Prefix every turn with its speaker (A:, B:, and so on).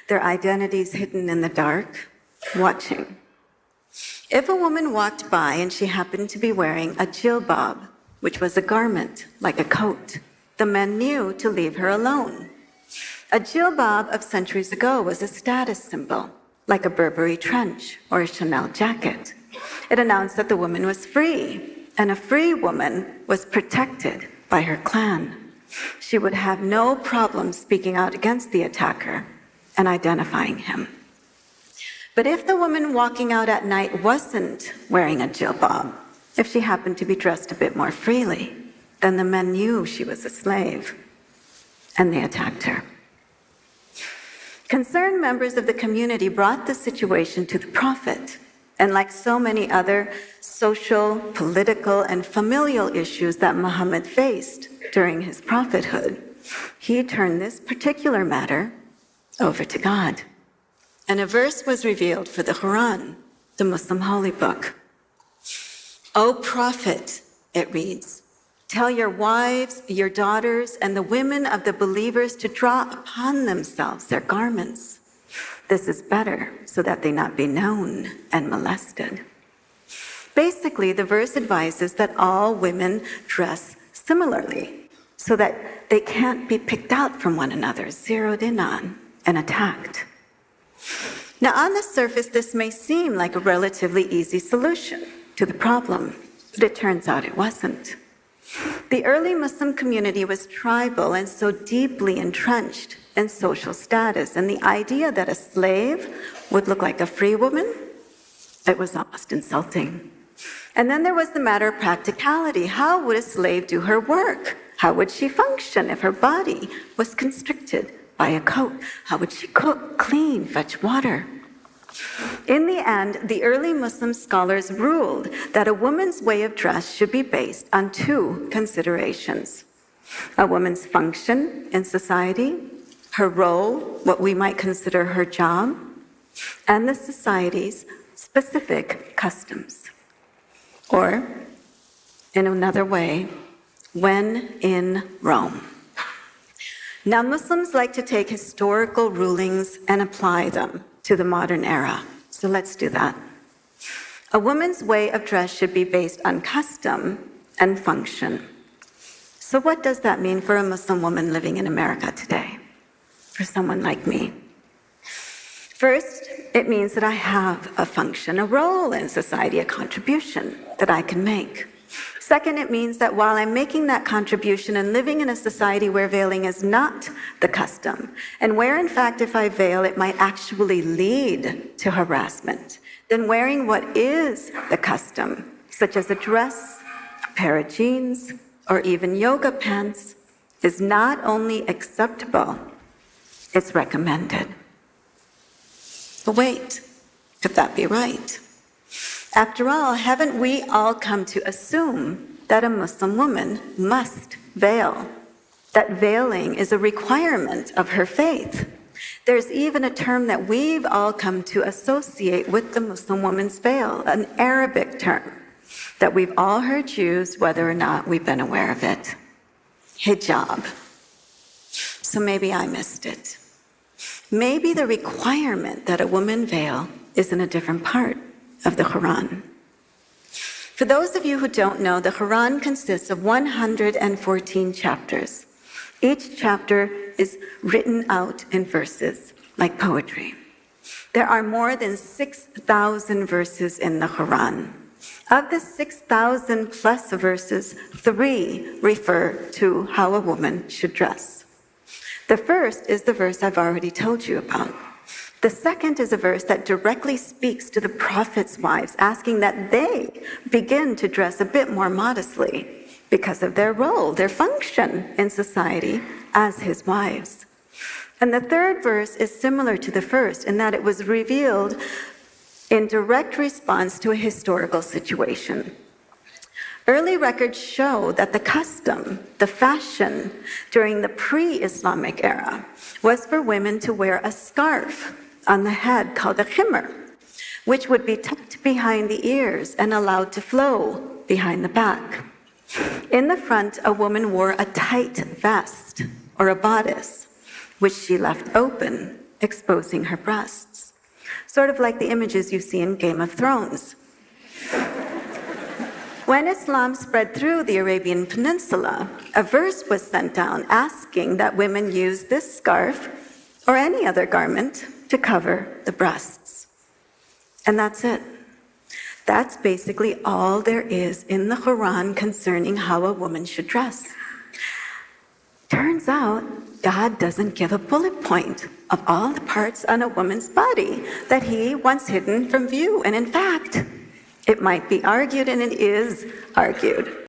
A: their identities hidden in the dark, watching. If a woman walked by and she happened to be wearing a jilbab, which was a garment, like a coat, the men knew to leave her alone. A jilbab of centuries ago was a status symbol, like a Burberry trench or a Chanel jacket. It announced that the woman was free, and a free woman was protected by her clan. She would have no problem speaking out against the attacker and identifying him. But if the woman walking out at night wasn't wearing a jilbab, if she happened to be dressed a bit more freely, then the men knew she was a slave, and they attacked her. Concerned members of the community brought the situation to the Prophet, and like so many other social, political, and familial issues that Muhammad faced during his prophethood, he turned this particular matter over to God. And a verse was revealed for the Quran, the Muslim holy book. "O Prophet," it reads, "tell your wives, your daughters, and the women of the believers to draw upon themselves their garments. This is better, so that they not be known and molested." Basically, the verse advises that all women dress similarly, so that they can't be picked out from one another, zeroed in on, and attacked. Now, on the surface, this may seem like a relatively easy solution to the problem, but it turns out it wasn't. The early Muslim community was tribal and so deeply entrenched in social status, and the idea that a slave would look like a free woman, it was almost insulting. And then there was the matter of practicality. How would a slave do her work? How would she function if her body was constricted by a coat? How would she cook, clean, fetch water? In the end, the early Muslim scholars ruled that a woman's way of dress should be based on two considerations: a woman's function in society, her role, what we might consider her job, and the society's specific customs. Or, in another way, when in Rome. Now, Muslims like to take historical rulings and apply them to the modern era. So let's do that. A woman's way of dress should be based on custom and function. So what does that mean for a Muslim woman living in America today? For someone like me? First, it means that I have a function, a role in society, a contribution that I can make. Second, it means that while I'm making that contribution and living in a society where veiling is not the custom, and where, in fact, if I veil, it might actually lead to harassment, then wearing what is the custom, such as a dress, a pair of jeans, or even yoga pants, is not only acceptable, it's recommended. But wait, could that be right? After all, haven't we all come to assume that a Muslim woman must veil, that veiling is a requirement of her faith? There's even a term that we've all come to associate with the Muslim woman's veil, an Arabic term that we've all heard used whether or not we've been aware of it: hijab. So maybe I missed it. Maybe the requirement that a woman veil is in a different part of the Quran. For those of you who don't know, the Quran consists of 114 chapters. Each chapter is written out in verses, like poetry. There are more than 6,000 verses in the Quran. Of the 6,000 plus verses, 3 refer to how a woman should dress. The first is the verse I've already told you about. The second is a verse that directly speaks to the Prophet's wives, asking that they begin to dress a bit more modestly because of their role, their function in society as his wives. And the third verse is similar to the first in that it was revealed in direct response to a historical situation. Early records show that the custom, the fashion during the pre-Islamic era was for women to wear a scarf on the head called a khimar, which would be tucked behind the ears and allowed to flow behind the back. In the front, a woman wore a tight vest or a bodice, which she left open exposing her breasts. Sort of like the images you see in Game of Thrones. When Islam spread through the Arabian Peninsula, a verse was sent down asking that women use this scarf or any other garment to cover the breasts. And that's it. That's basically all there is in the Quran concerning how a woman should dress. Turns out, God doesn't give a bullet point of all the parts on a woman's body that he wants hidden from view. And in fact, it might be argued, and it is argued,